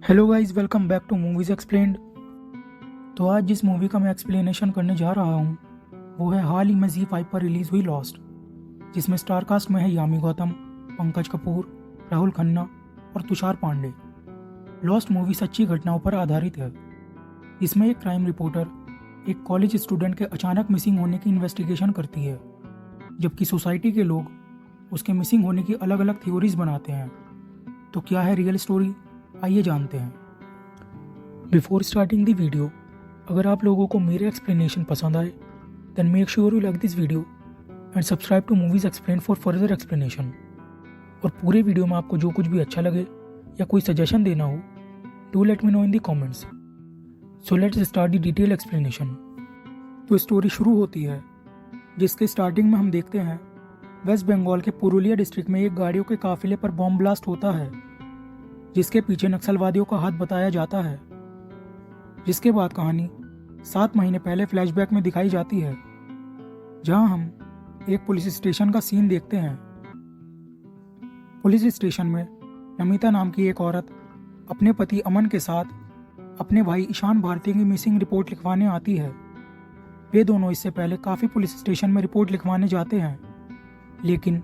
Hello guys, welcome back to movies explained. तो आज जिस मूवी का मैं एक्सप्लेनेशन करने जा रहा हूँ वो है हाल ही में ZEE5 पर रिलीज हुई लॉस्ट, जिसमें स्टार कास्ट में है यामी गौतम, पंकज कपूर, राहुल खन्ना और तुषार पांडे। लॉस्ट मूवी सच्ची घटनाओं पर आधारित है। इसमें एक क्राइम रिपोर्टर एक कॉलेज स्टूडेंट के अचानक मिसिंग होने की इन्वेस्टिगेशन करती है, जबकि सोसाइटी के लोग उसके मिसिंग होने की अलग अलग थ्योरीज बनाते हैं। तो क्या है रियल स्टोरी, आइए जानते हैं। बिफोर स्टार्टिंग द वीडियो, अगर आप लोगों को मेरे एक्सप्लेनेशन पसंद आए then make sure you like this video and subscribe to movies explain for further explanation. और पूरे वीडियो में आपको जो कुछ भी अच्छा लगे या कोई सजेशन देना हो, do let me know in the comments. So let's start the detail explanation. तो स्टोरी शुरू होती है जिसके स्टार्टिंग में हम देखते हैं वेस्ट बंगाल के पुरुलिया डिस्ट्रिक्ट में एक गाड़ियों के काफिले पर बॉम्ब ब्लास्ट होता है, जिसके पीछे नक्सलवादियों का हाथ बताया जाता है। जिसके बाद कहानी 7 महीने पहले फ्लैशबैक में दिखाई जाती है, जहां हम एक पुलिस स्टेशन का सीन देखते हैं। पुलिस स्टेशन में नमिता नाम की एक औरत अपने पति अमन के साथ अपने भाई ईशान भारती की मिसिंग रिपोर्ट लिखवाने आती है। वे दोनों इससे पहले काफी पुलिस स्टेशन में रिपोर्ट लिखवाने जाते हैं, लेकिन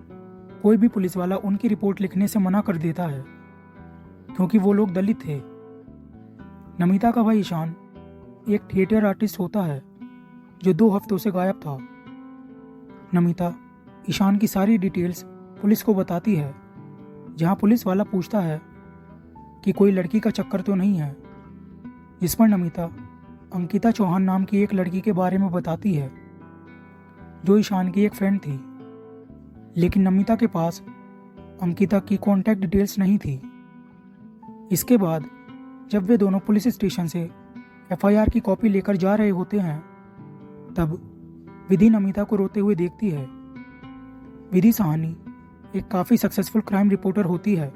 कोई भी पुलिस वाला उनकी रिपोर्ट लिखने से मना कर देता है, क्योंकि वो लोग दलित थे। नमिता का भाई ईशान एक थिएटर आर्टिस्ट होता है जो 2 हफ्तों से गायब था। नमिता ईशान की सारी डिटेल्स पुलिस को बताती है, जहां पुलिस वाला पूछता है कि कोई लड़की का चक्कर तो नहीं है, जिस पर नमिता अंकिता चौहान नाम की एक लड़की के बारे में बताती है, जो ईशान की एक फ्रेंड थी। लेकिन नमिता के पास अंकिता की कॉन्टैक्ट डिटेल्स नहीं थी। इसके बाद जब वे दोनों पुलिस स्टेशन से FIR की कॉपी लेकर जा रहे होते हैं, तब विधि नमिता को रोते हुए देखती है। विधि साहनी एक काफ़ी सक्सेसफुल क्राइम रिपोर्टर होती है,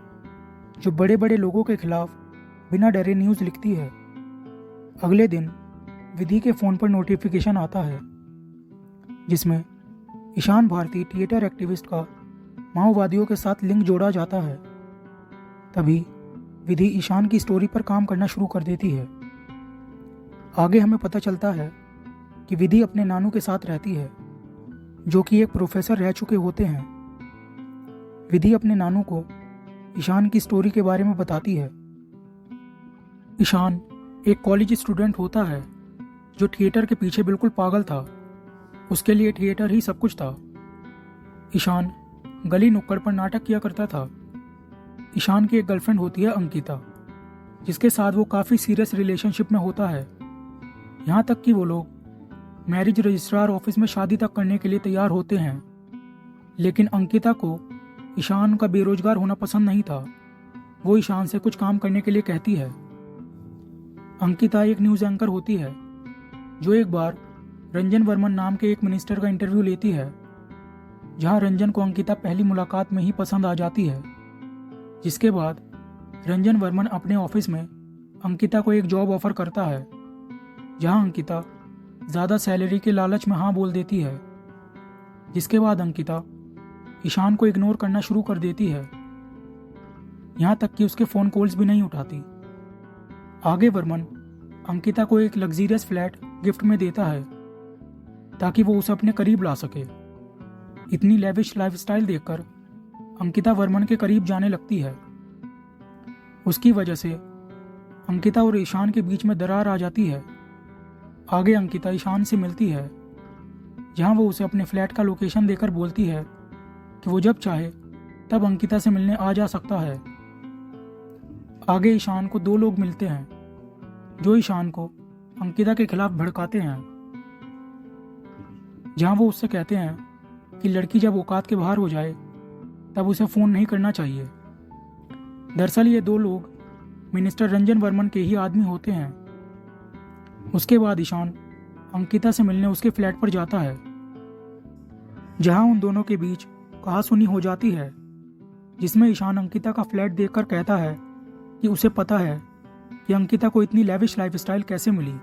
जो बड़े बड़े लोगों के खिलाफ बिना डरे न्यूज़ लिखती है। अगले दिन विधि के फ़ोन पर नोटिफिकेशन आता है, जिसमें ईशान भारती थिएटर एक्टिविस्ट का माओवादियों के साथ लिंक जोड़ा जाता है। तभी विधि ईशान की स्टोरी पर काम करना शुरू कर देती है। आगे हमें पता चलता है कि विधि अपने नानू के साथ रहती है, जो कि एक प्रोफेसर रह चुके होते हैं। विधि अपने नानू को ईशान की स्टोरी के बारे में बताती है। ईशान एक कॉलेज स्टूडेंट होता है जो थिएटर के पीछे बिल्कुल पागल था। उसके लिए थिएटर ही सब कुछ था। ईशान गली नुक्कड़ पर नाटक किया करता था। ईशान की एक गर्लफ्रेंड होती है अंकिता, जिसके साथ वो काफ़ी सीरियस रिलेशनशिप में होता है। यहाँ तक कि वो लोग मैरिज रजिस्ट्रार ऑफिस में शादी तक करने के लिए तैयार होते हैं। लेकिन अंकिता को ईशान का बेरोजगार होना पसंद नहीं था। वो ईशान से कुछ काम करने के लिए कहती है। अंकिता एक न्यूज़ एंकर होती है, जो एक बार रंजन वर्मन नाम के एक मिनिस्टर का इंटरव्यू लेती है, जहाँ रंजन को अंकिता पहली मुलाकात में ही पसंद आ जाती है। जिसके बाद रंजन वर्मन अपने ऑफिस में अंकिता को एक जॉब ऑफर करता है, जहां अंकिता ज़्यादा सैलरी के लालच में हाँ बोल देती है। जिसके बाद अंकिता ईशान को इग्नोर करना शुरू कर देती है, यहाँ तक कि उसके फ़ोन कॉल्स भी नहीं उठाती। आगे वर्मन अंकिता को एक लग्जीरियस फ्लैट गिफ्ट में देता है, ताकि वो उसे अपने करीब ला सके। इतनी लेविश लाइफस्टाइल देखकर अंकिता वर्मन के करीब जाने लगती है। उसकी वजह से अंकिता और ईशान के बीच में दरार आ जाती है। आगे अंकिता ईशान से मिलती है, जहां वो उसे अपने फ्लैट का लोकेशन देकर बोलती है कि वो जब चाहे तब अंकिता से मिलने आ जा सकता है। आगे ईशान को 2 लोग मिलते हैं, जो ईशान को अंकिता के खिलाफ भड़काते हैं, जहां वो उससे कहते हैं कि लड़की जब औकात के बाहर हो जाए तब उसे फ़ोन नहीं करना चाहिए। दरअसल ये 2 लोग मिनिस्टर रंजन वर्मन के ही आदमी होते हैं। उसके बाद ईशान अंकिता से मिलने उसके फ्लैट पर जाता है, जहां उन दोनों के बीच कहासुनी हो जाती है, जिसमें ईशान अंकिता का फ्लैट देखकर कहता है कि उसे पता है कि अंकिता को इतनी लेविश लाइफस्टाइल कैसे मिली।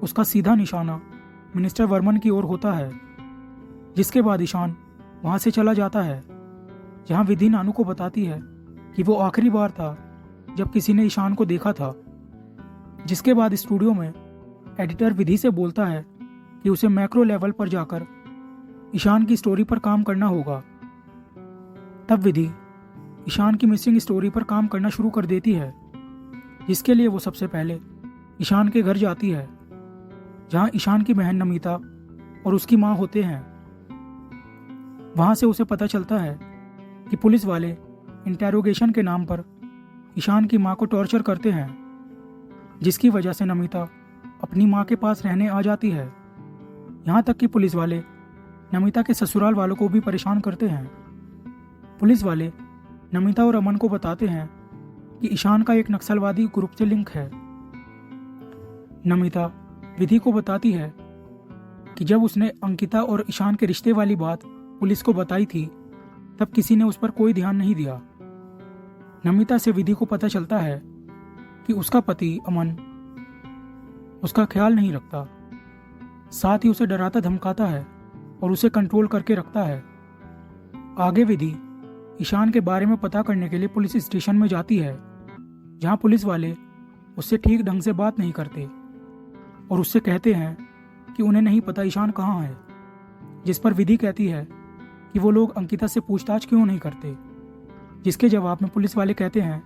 उसका सीधा निशाना मिनिस्टर वर्मन की ओर होता है। जिसके बाद ईशान वहां से चला जाता है, जहां विधि नानू को बताती है कि वो आखिरी बार था जब किसी ने ईशान को देखा था। जिसके बाद स्टूडियो में एडिटर विधि से बोलता है कि उसे मैक्रो लेवल पर जाकर ईशान की स्टोरी पर काम करना होगा। तब विधि ईशान की मिसिंग स्टोरी पर काम करना शुरू कर देती है, जिसके लिए वो सबसे पहले ईशान के घर जाती है, जहां ईशान की बहन नमिता और उसकी मां होते हैं। वहां से उसे पता चलता है कि पुलिस वाले इंटेरोगेशन के नाम पर ईशान की मां को टॉर्चर करते हैं, जिसकी वजह से नमिता अपनी मां के पास रहने आ जाती है। यहां तक कि पुलिस वाले नमिता के ससुराल वालों को भी परेशान करते हैं। पुलिस वाले नमिता और अमन को बताते हैं कि ईशान का एक नक्सलवादी ग्रुप से लिंक है। नमिता विधि को बताती है कि जब उसने अंकिता और ईशान के रिश्ते वाली बात पुलिस को बताई थी, तब किसी ने उस पर कोई ध्यान नहीं दिया। नमिता से विधि को पता चलता है कि उसका पति अमन उसका ख्याल नहीं रखता, साथ ही उसे डराता धमकाता है और उसे कंट्रोल करके रखता है। आगे विधि ईशान के बारे में पता करने के लिए पुलिस स्टेशन में जाती है, जहां पुलिस वाले उससे ठीक ढंग से बात नहीं करते और उससे कहते हैं कि उन्हें नहीं पता ईशान कहाँ है। जिस पर विधि कहती है कि वो लोग अंकिता से पूछताछ क्यों नहीं करते, जिसके जवाब में पुलिस वाले कहते हैं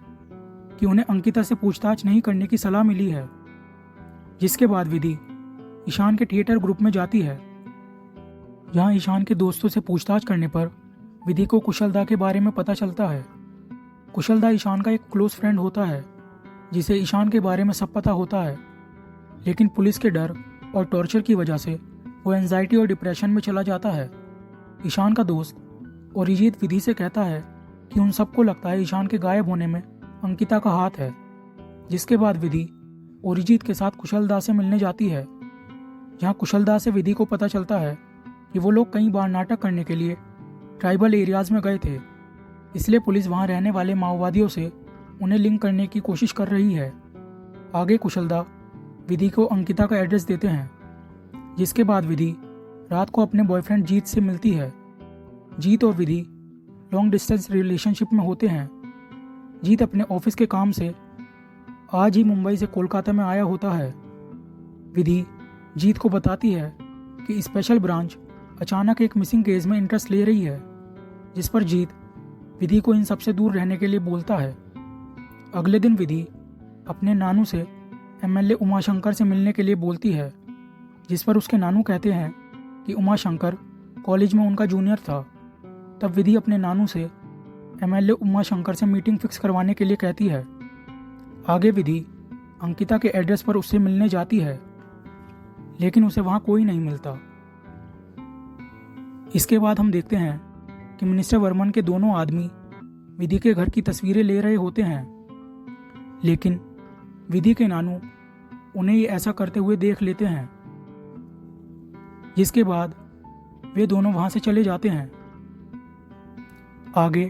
कि उन्हें अंकिता से पूछताछ नहीं करने की सलाह मिली है। जिसके बाद विधि ईशान के थिएटर ग्रुप में जाती है, जहां ईशान के दोस्तों से पूछताछ करने पर विधि को कुशलदा के बारे में पता चलता है। कुशलदा ईशान का एक क्लोज फ्रेंड होता है, जिसे ईशान के बारे में सब पता होता है, लेकिन पुलिस के डर और टॉर्चर की वजह से वो एंजाइटी और डिप्रेशन में चला जाता है। ईशान का दोस्त अरिजीत विधि से कहता है कि उन सबको लगता है ईशान के गायब होने में अंकिता का हाथ है। जिसके बाद विधि अरिजीत के साथ कुशलदा से मिलने जाती है, जहां कुशलदा से विधि को पता चलता है कि वो लोग कई बार नाटक करने के लिए ट्राइबल एरियाज में गए थे, इसलिए पुलिस वहां रहने वाले माओवादियों से उन्हें लिंक करने की कोशिश कर रही है। आगे कुशलदा विधि को अंकिता का एड्रेस देते हैं, जिसके बाद विधि रात को अपने बॉयफ्रेंड जीत से मिलती है। जीत और विधि लॉन्ग डिस्टेंस रिलेशनशिप में होते हैं। जीत अपने ऑफिस के काम से आज ही मुंबई से कोलकाता में आया होता है। विधि जीत को बताती है कि स्पेशल ब्रांच अचानक एक मिसिंग केस में इंटरेस्ट ले रही है, जिस पर जीत विधि को इन सबसे दूर रहने के लिए बोलता है। अगले दिन विधि अपने नानू से एमएलए उमाशंकर से मिलने के लिए बोलती है, जिस पर उसके नानू कहते हैं कि उमाशंकर कॉलेज में उनका जूनियर था। तब विधि अपने नानू से एमएलए उमाशंकर से मीटिंग फिक्स करवाने के लिए कहती है। आगे विधि अंकिता के एड्रेस पर उससे मिलने जाती है, लेकिन उसे वहां कोई नहीं मिलता। इसके बाद हम देखते हैं कि मिनिस्टर वर्मन के दोनों आदमी विधि के घर की तस्वीरें ले रहे होते हैं, लेकिन विधि के नानू उन्हें ये ऐसा करते हुए देख लेते हैं। जिसके बाद वे दोनों वहां से चले जाते हैं। आगे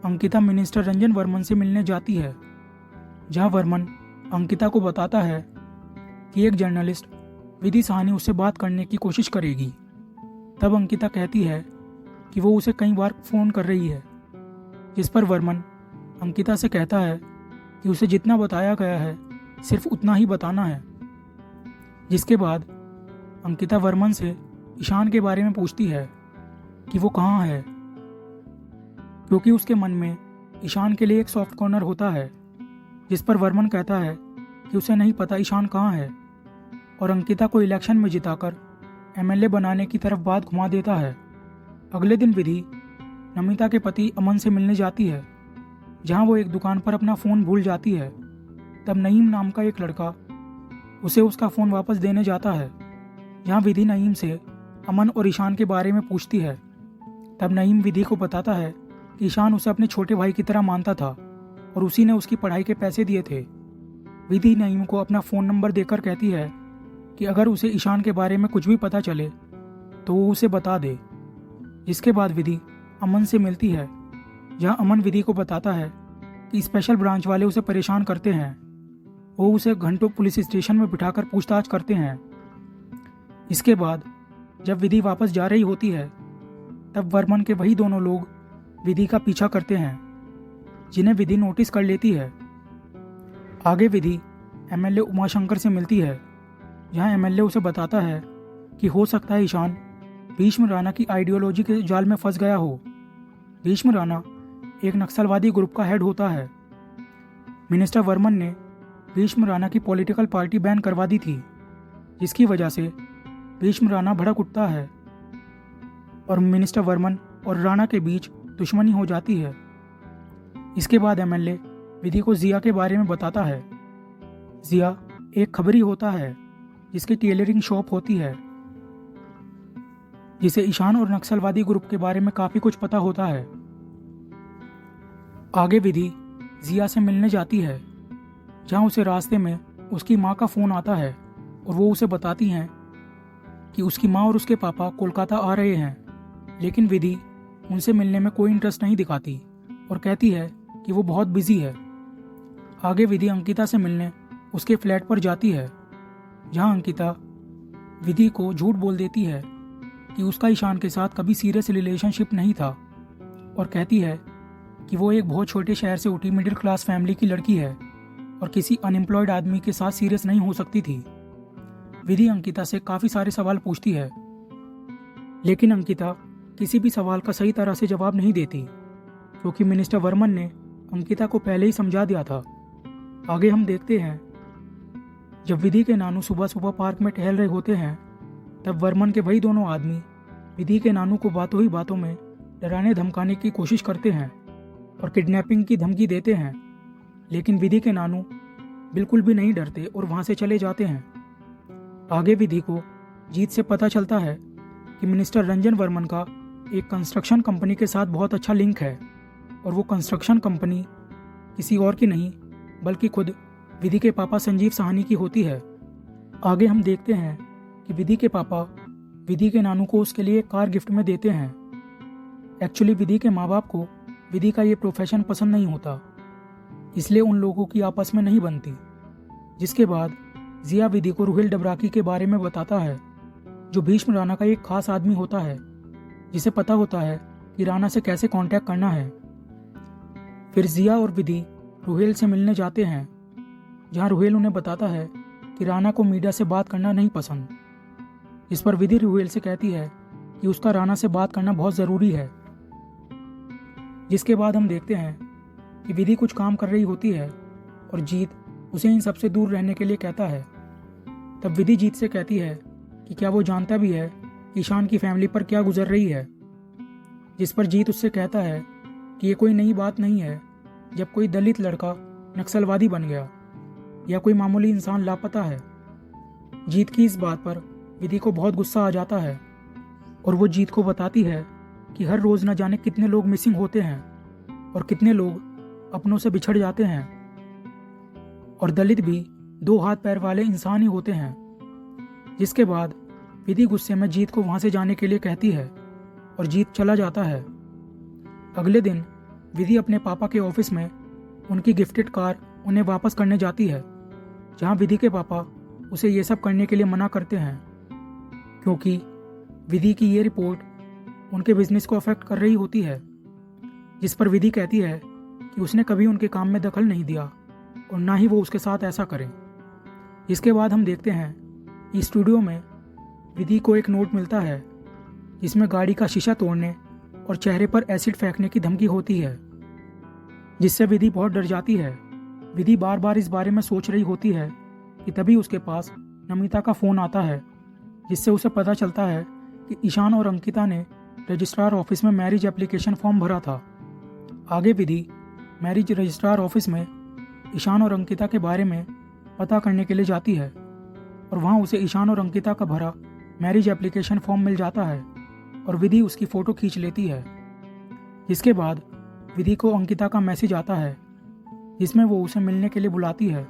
अंकिता मिनिस्टर रंजन वर्मन से मिलने जाती है, जहां वर्मन अंकिता को बताता है कि एक जर्नलिस्ट विधि साहनी उससे बात करने की कोशिश करेगी। तब अंकिता कहती है कि वो उसे कई बार फोन कर रही है, जिस पर वर्मन अंकिता से कहता है कि उसे जितना बताया गया है सिर्फ उतना ही बताना है। जिसके बाद अंकिता वर्मन से ईशान के बारे में पूछती है कि वो कहाँ है, क्योंकि उसके मन में ईशान के लिए एक सॉफ्ट कॉर्नर होता है। जिस पर वर्मन कहता है कि उसे नहीं पता ईशान कहाँ है, और अंकिता को इलेक्शन में जिताकर एमएलए बनाने की तरफ बात घुमा देता है। अगले दिन विधि नमिता के पति अमन से मिलने जाती है, जहां वो एक दुकान पर अपना फ़ोन भूल जाती है। तब नईम नाम का एक लड़का उसे उसका फ़ोन वापस देने जाता है, जहां विधि नईम से अमन और ईशान के बारे में पूछती है। तब नईम विधि को बताता है कि ईशान उसे अपने छोटे भाई की तरह मानता था और उसी ने उसकी पढ़ाई के पैसे दिए थे। विधि नईम को अपना फ़ोन नंबर देकर कहती है कि अगर उसे ईशान के बारे में कुछ भी पता चले तो वो उसे बता दे। जिसके बाद विधि अमन से मिलती है, जहां अमन विधि को बताता है कि स्पेशल ब्रांच वाले उसे परेशान करते हैं। वो उसे घंटों पुलिस स्टेशन में बिठाकर पूछताछ करते हैं। इसके बाद जब विधि वापस जा रही होती है, तब वर्मन के वही दोनों लोग विधि का पीछा करते हैं, जिन्हें विधि नोटिस कर लेती है। आगे विधि एमएलए उमाशंकर से मिलती है, जहां एमएलए उसे बताता है कि हो सकता है ईशान भीष्म राणा की आइडियोलॉजी के जाल में फंस गया हो। भीष्म राणा एक नक्सलवादी ग्रुप का हेड होता है। मिनिस्टर वर्मन ने भीष्म राणा की पॉलिटिकल पार्टी बैन करवा दी थी, जिसकी वजह से भीष्म राणा भड़क उठता है और मिनिस्टर वर्मन और राणा के बीच दुश्मनी हो जाती है। इसके बाद एमएलए विधि को जिया के बारे में बताता है। जिया एक खबरी होता है जिसकी टेलरिंग शॉप होती है, जिसे ईशान और नक्सलवादी ग्रुप के बारे में काफी कुछ पता होता है। आगे विधि जिया से मिलने जाती है, जहां उसे रास्ते में उसकी मां का फोन आता है और वो उसे बताती हैं कि उसकी मां और उसके पापा कोलकाता आ रहे हैं, लेकिन विधि उनसे मिलने में कोई इंटरेस्ट नहीं दिखाती और कहती है कि वो बहुत बिजी है। आगे विधि अंकिता से मिलने उसके फ्लैट पर जाती है, जहां अंकिता विधि को झूठ बोल देती है कि उसका ईशान के साथ कभी सीरियस रिलेशनशिप नहीं था और कहती है कि वो एक बहुत छोटे शहर से उठी मिडिल क्लास फैमिली की लड़की है और किसी अनएम्प्लॉयड आदमी के साथ सीरियस नहीं हो सकती थी। विधि अंकिता से काफ़ी सारे सवाल पूछती है, लेकिन अंकिता किसी भी सवाल का सही तरह से जवाब नहीं देती, क्योंकि मिनिस्टर वर्मन ने अंकिता को पहले ही समझा दिया था। आगे हम देखते हैं, जब विधि के नानू सुबह सुबह पार्क में टहल रहे होते हैं, तब वर्मन के वही दोनों आदमी विधि के नानू को बातों ही बातों में डराने धमकाने की कोशिश करते हैं और किडनैपिंग की धमकी देते हैं, लेकिन विधि के नानू बिल्कुल भी नहीं डरते और वहां से चले जाते हैं। आगे विधि को जीत से पता चलता है कि मिनिस्टर रंजन वर्मन का एक कंस्ट्रक्शन कंपनी के साथ बहुत अच्छा लिंक है और वो कंस्ट्रक्शन कंपनी किसी और की नहीं बल्कि खुद विधि के पापा संजीव साहनी की होती है। आगे हम देखते हैं कि विधि के पापा विधि के नानू को उसके लिए एक कार गिफ्ट में देते हैं। एक्चुअली विधि के माँ बाप को विधि का ये प्रोफेशन पसंद नहीं होता, इसलिए उन लोगों की आपस में नहीं बनती। जिसके बाद जिया विधि को रुहिल डबराकी के बारे में बताता है, जो भीष्म राणा का एक खास आदमी होता है, जिसे पता होता है कि राणा से कैसे कांटेक्ट करना है। फिर जिया और विधि रुहेल से मिलने जाते हैं, जहां रुहेल उन्हें बताता है कि राणा को मीडिया से बात करना नहीं पसंद। इस पर विधि रुहेल से कहती है कि उसका राणा से बात करना बहुत ज़रूरी है। जिसके बाद हम देखते हैं कि विधि कुछ काम कर रही होती है और जीत उसे इन सबसे दूर रहने के लिए कहता है। तब विधि जीत से कहती है कि क्या वो जानता भी है कि ईशान की फैमिली पर क्या गुजर रही है, जिस पर जीत उससे कहता है कि ये कोई नई बात नहीं है जब कोई दलित लड़का नक्सलवादी बन गया या कोई मामूली इंसान लापता है। जीत की इस बात पर विधि को बहुत गुस्सा आ जाता है और वो जीत को बताती है कि हर रोज न जाने कितने लोग मिसिंग होते हैं और कितने लोग अपनों से बिछड़ जाते हैं, और दलित भी दो हाथ पैर वाले इंसान ही होते हैं। जिसके बाद विधि गुस्से में जीत को वहां से जाने के लिए कहती है और जीत चला जाता है। अगले दिन विधि अपने पापा के ऑफिस में उनकी गिफ्टेड कार उन्हें वापस करने जाती है, जहां विधि के पापा उसे ये सब करने के लिए मना करते हैं, क्योंकि विधि की ये रिपोर्ट उनके बिजनेस को अफेक्ट कर रही होती है। जिस पर विधि कहती है कि उसने कभी उनके काम में दखल नहीं दिया और ना ही वो उसके साथ ऐसा करे। इसके बाद हम देखते हैं कि स्टूडियो में विधि को एक नोट मिलता है, जिसमें गाड़ी का शीशा तोड़ने और चेहरे पर एसिड फेंकने की धमकी होती है, जिससे विधि बहुत डर जाती है। विधि बार बार इस बारे में सोच रही होती है कि तभी उसके पास नमिता का फोन आता है, जिससे उसे पता चलता है कि ईशान और अंकिता ने रजिस्ट्रार ऑफिस में मैरिज एप्लीकेशन फॉर्म भरा था। आगे विधि मैरिज रजिस्ट्रार ऑफिस में ईशान और अंकिता के बारे में पता करने के लिए जाती है और वहां उसे ईशान और अंकिता का भरा मैरिज एप्लीकेशन फॉर्म मिल जाता है और विधि उसकी फ़ोटो खींच लेती है। जिसके बाद विधि को अंकिता का मैसेज आता है, जिसमें वो उसे मिलने के लिए बुलाती है।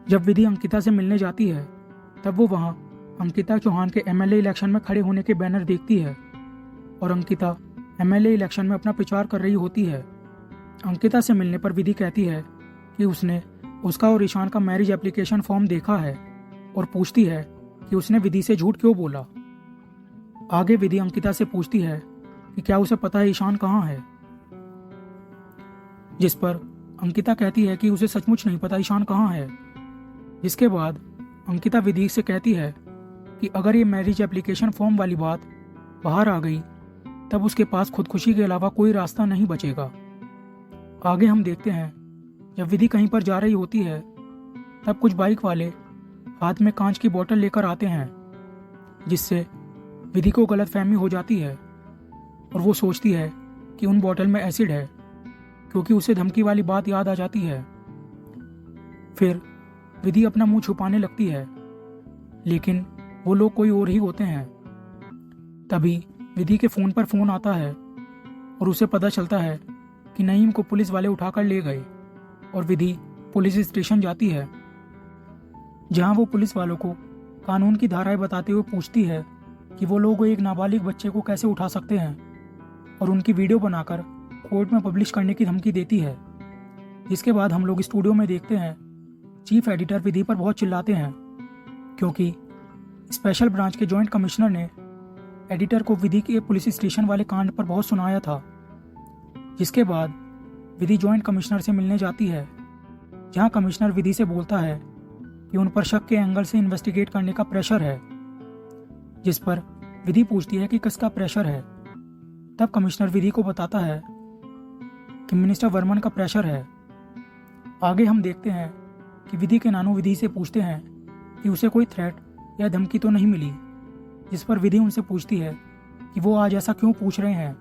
जब विधि अंकिता से मिलने जाती है, तब वो वहाँ अंकिता चौहान के एमएलए इलेक्शन में खड़े होने के बैनर देखती है और अंकिता एमएलए इलेक्शन में अपना प्रचार कर रही होती है। अंकिता से मिलने पर विधि कहती है कि उसने उसका और ईशान का मैरिज एप्लीकेशन फॉर्म देखा है और पूछती है कि उसने विधि से झूठ क्यों बोला। आगे विधि अंकिता से पूछती है कि क्या उसे पता है ईशान कहाँ है, जिस पर अंकिता कहती है कि उसे सचमुच नहीं पता ईशान कहाँ है। जिसके बाद अंकिता विधि से कहती है कि अगर ये मैरिज एप्लीकेशन फॉर्म वाली बात बाहर आ गई तब उसके पास खुदकुशी के अलावा कोई रास्ता नहीं बचेगा। आगे हम देखते हैं जब विधि कहीं पर जा रही होती है तब कुछ बाइक वाले हाथ में कांच की बोतल लेकर आते हैं, जिससे विधि को गलतफहमी हो जाती है और वो सोचती है कि उन बोतल में एसिड है, क्योंकि उसे धमकी वाली बात याद आ जाती है। फिर विधि अपना मुंह छुपाने लगती है, लेकिन वो लोग कोई और ही होते हैं। तभी विधि के फोन पर फोन आता है और उसे पता चलता है कि नईम को पुलिस वाले उठाकर ले गए और विधि पुलिस स्टेशन जाती है, जहां वो पुलिस वालों को कानून की धाराएं बताते हुए पूछती है कि वो लोग एक नाबालिग बच्चे को कैसे उठा सकते हैं, और उनकी वीडियो बनाकर कोर्ट में पब्लिश करने की धमकी देती है। जिसके बाद हम लोग स्टूडियो में देखते हैं चीफ एडिटर विधि पर बहुत चिल्लाते हैं, क्योंकि स्पेशल ब्रांच के जॉइंट कमिश्नर ने एडिटर को विधि के पुलिस स्टेशन वाले कांड पर बहुत सुनाया था। जिसके बाद विधि जॉइंट कमिश्नर से मिलने जाती है, जहां कमिश्नर विधि से बोलता है कि उन पर शक के एंगल से इन्वेस्टिगेट करने का प्रेशर है। जिस पर विधि पूछती है कि किसका प्रेशर है। तब कमिश्नर विधि को बताता है कि मिनिस्टर वर्मन का प्रेशर है। आगे हम देखते हैं कि विधि के नानू विधि से पूछते हैं कि उसे कोई थ्रेट या धमकी तो नहीं मिली, जिस पर विधि उनसे पूछती है कि वो आज ऐसा क्यों पूछ रहे हैं।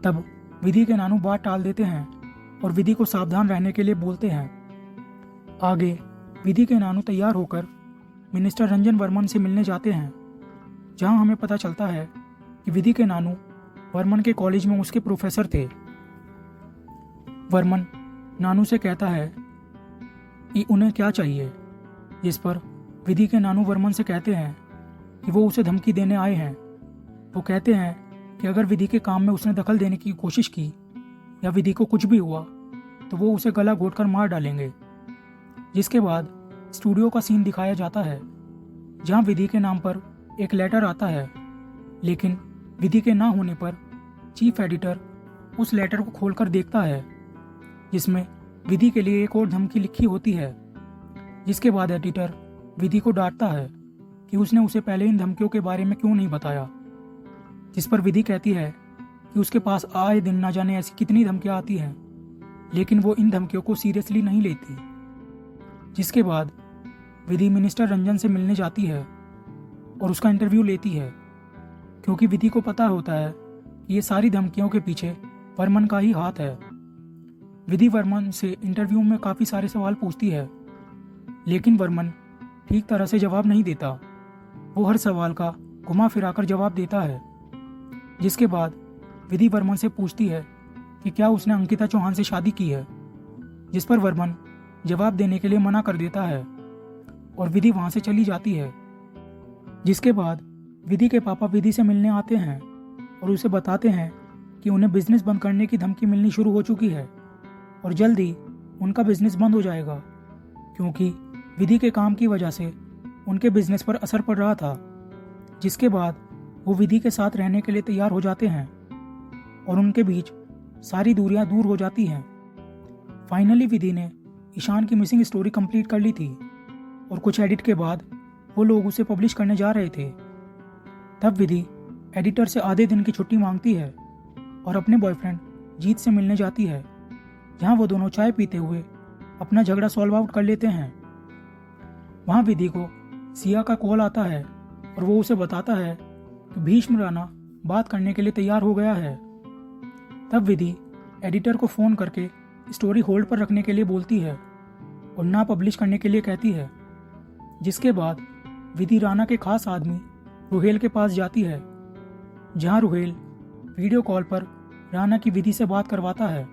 तब विधि के नानू बात टाल देते हैं और विधि को सावधान रहने के लिए बोलते हैं। आगे विधि के नानू तैयार होकर मिनिस्टर रंजन वर्मन से मिलने जाते हैं, जहां हमें पता चलता है कि विधि के नानू वर्मन के कॉलेज में उसके प्रोफेसर थे। वर्मन नानू से कहता है कि उन्हें क्या चाहिए, जिस पर विधि के नानू वर्मन से कहते हैं कि वो उसे धमकी देने आए हैं। वो कहते हैं कि अगर विधि के काम में उसने दखल देने की कोशिश की या विधि को कुछ भी हुआ तो वो उसे गला घोंटकर मार डालेंगे। जिसके बाद स्टूडियो का सीन दिखाया जाता है, जहां विधि के नाम पर एक लेटर आता है, लेकिन विधि के ना होने पर चीफ एडिटर उस लेटर को खोलकर देखता है, जिसमें विधि के लिए एक और धमकी लिखी होती है। जिसके बाद एडिटर विधि को डांटता है कि उसने उसे पहले इन धमकियों के बारे में क्यों नहीं बताया। जिस पर विधि कहती है कि उसके पास आए दिन ना जाने ऐसी कितनी धमकियां आती हैं, लेकिन वो इन धमकियों को सीरियसली नहीं लेती। जिसके बाद विधि मिनिस्टर रंजन से मिलने जाती है और उसका इंटरव्यू लेती है, क्योंकि विधि को पता होता है कि ये सारी धमकियों के पीछे वर्मन का ही हाथ है। विधि वर्मन से इंटरव्यू में काफ़ी सारे सवाल पूछती है, लेकिन वर्मन ठीक तरह से जवाब नहीं देता। वो हर सवाल का घुमा फिराकर जवाब देता है। जिसके बाद विधि वर्मन से पूछती है कि क्या उसने अंकिता चौहान से शादी की है, जिस पर वर्मन जवाब देने के लिए मना कर देता है और विधि वहां से चली जाती है। जिसके बाद विधि के पापा विधि से मिलने आते हैं और उसे बताते हैं कि उन्हें बिजनेस बंद करने की धमकी मिलनी शुरू हो चुकी है और जल्द ही उनका बिजनेस बंद हो जाएगा, क्योंकि विधि के काम की वजह से उनके बिजनेस पर असर पड़ रहा था। जिसके बाद वो विधि के साथ रहने के लिए तैयार हो जाते हैं और उनके बीच सारी दूरियां दूर हो जाती हैं। फाइनली विधि ने ईशान की मिसिंग स्टोरी कंप्लीट कर ली थी और कुछ एडिट के बाद वो लोग उसे पब्लिश करने जा रहे थे। तब विधि एडिटर से आधे दिन की छुट्टी मांगती है और अपने बॉयफ्रेंड जीत से मिलने जाती है, जहां वो दोनों चाय पीते हुए अपना झगड़ा सॉल्व आउट कर लेते हैं। वहां विधि को सिया का कॉल आता है और वो उसे बताता है कि भीष्म राणा बात करने के लिए तैयार हो गया है। तब विधि एडिटर को फ़ोन करके स्टोरी होल्ड पर रखने के लिए बोलती है और ना पब्लिश करने के लिए कहती है। जिसके बाद विधि राणा के खास आदमी रुहेल के पास जाती है, जहां रुहेल वीडियो कॉल पर राणा की विधि से बात करवाता है।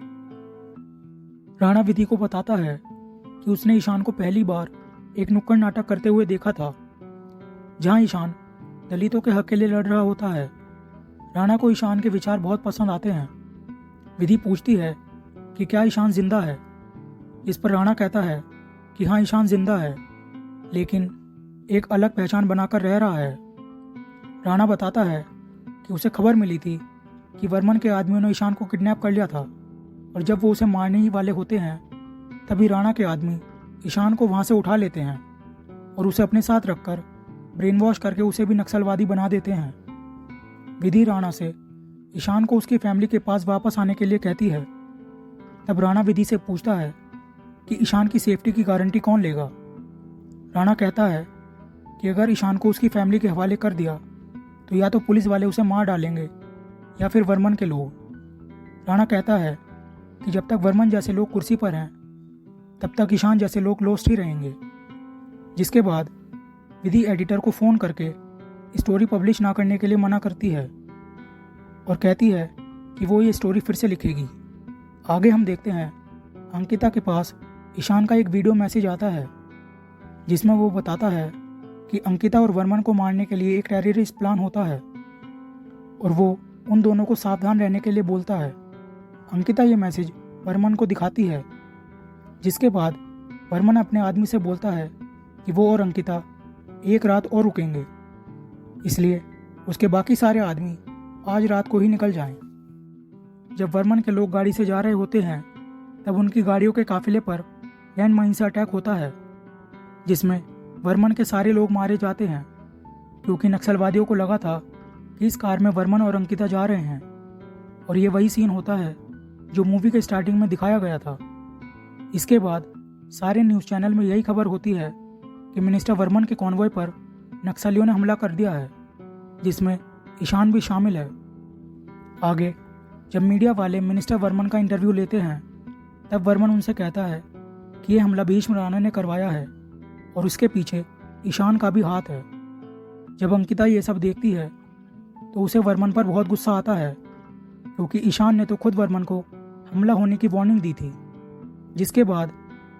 राणा विधि को बताता है कि उसने ईशान को पहली बार एक नुक्कड़ नाटक करते हुए देखा था, जहां ईशान दलितों के हक के लिए लड़ रहा होता है। राणा को ईशान के विचार बहुत पसंद आते हैं। विधि पूछती है कि क्या ईशान जिंदा है, इस पर राणा कहता है कि हाँ ईशान जिंदा है, लेकिन एक अलग पहचान बनाकर रह रहा है। राणा बताता है कि उसे खबर मिली थी कि वर्मन के आदमियों ने ईशान को किडनैप कर लिया था और जब वो उसे मारने ही वाले होते हैं तभी राणा के आदमी ईशान को वहाँ से उठा लेते हैं और उसे अपने साथ रखकर ब्रेन वॉश करके उसे भी नक्सलवादी बना देते हैं। विधि राणा से ईशान को उसकी फैमिली के पास वापस आने के लिए कहती है। तब राणा विधि से पूछता है कि ईशान की सेफ्टी की गारंटी कौन लेगा। राणा कहता है कि अगर ईशान को उसकी फैमिली के हवाले कर दिया तो या तो पुलिस वाले उसे मार डालेंगे या फिर वर्मन के लोग। राणा कहता है कि जब तक वर्मन जैसे लोग कुर्सी पर हैं तब तक ईशान जैसे लोग लॉस्ट ही रहेंगे। जिसके बाद विधि एडिटर को फ़ोन करके स्टोरी पब्लिश ना करने के लिए मना करती है और कहती है कि वो ये स्टोरी फिर से लिखेगी। आगे हम देखते हैं अंकिता के पास ईशान का एक वीडियो मैसेज आता है जिसमें वो बताता है कि अंकिता और वर्मन को मारने के लिए एक टेररिस्ट प्लान होता है और वो उन दोनों को सावधान रहने के लिए बोलता है। अंकिता ये मैसेज वर्मन को दिखाती है, जिसके बाद वर्मन अपने आदमी से बोलता है कि वो और अंकिता एक रात और रुकेंगे, इसलिए उसके बाकी सारे आदमी आज रात को ही निकल जाएं। जब वर्मन के लोग गाड़ी से जा रहे होते हैं तब उनकी गाड़ियों के काफिले पर लैंड माइन से अटैक होता है जिसमें वर्मन के सारे लोग मारे जाते हैं क्योंकि नक्सलवादियों को लगा था कि इस कार में वर्मन और अंकिता जा रहे हैं और ये वही सीन होता है जो मूवी के स्टार्टिंग में दिखाया गया था। इसके बाद सारे न्यूज़ चैनल में यही खबर होती है कि मिनिस्टर वर्मन के कॉन्वॉय पर नक्सलियों ने हमला कर दिया है जिसमें ईशान भी शामिल है। आगे जब मीडिया वाले मिनिस्टर वर्मन का इंटरव्यू लेते हैं तब वर्मन उनसे कहता है कि ये हमला भीष्म राणा ने करवाया है और उसके पीछे ईशान का भी हाथ है। जब अंकिता ये सब देखती है तो उसे वर्मन पर बहुत गुस्सा आता है क्योंकि ईशान ने तो खुद वर्मन को हमला होने की वार्निंग दी थी। जिसके बाद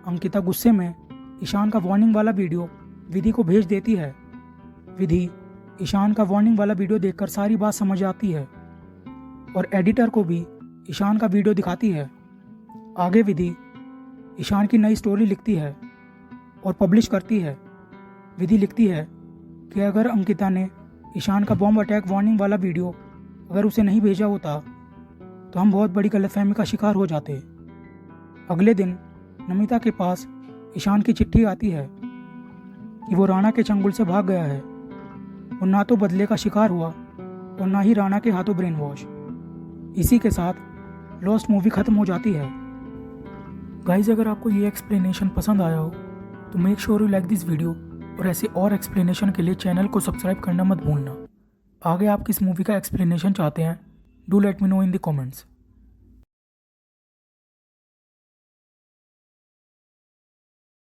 अंकिता गुस्से में ईशान का वार्निंग वाला वीडियो विधि को भेज देती है। विधि ईशान का वार्निंग वाला वीडियो देखकर सारी बात समझ आती है और एडिटर को भी ईशान का वीडियो दिखाती है। आगे विधि ईशान की नई स्टोरी लिखती है और पब्लिश करती है। विधि लिखती है कि अगर अंकिता ने ईशान का बॉम्ब अटैक वार्निंग वाला वीडियो अगर उसे नहीं भेजा होता तो हम बहुत बड़ी गलतफहमी का शिकार हो जाते। अगले दिन नमिता के पास ईशान की चिट्ठी आती है कि वो राणा के चंगुल से भाग गया है। वो ना तो बदले का शिकार हुआ और ना ही राणा के हाथों ब्रेन वॉश। इसी के साथ लॉस्ट मूवी खत्म हो जाती है। गाइज, अगर आपको ये एक्सप्लेनेशन पसंद आया हो तो make sure you like this video और ऐसे और एक्सप्लेनेशन के लिए चैनल को सब्सक्राइब करना मत भूलना। आगे आप किस मूवी का एक्सप्लेनेशन चाहते हैं, do let me know in the comments.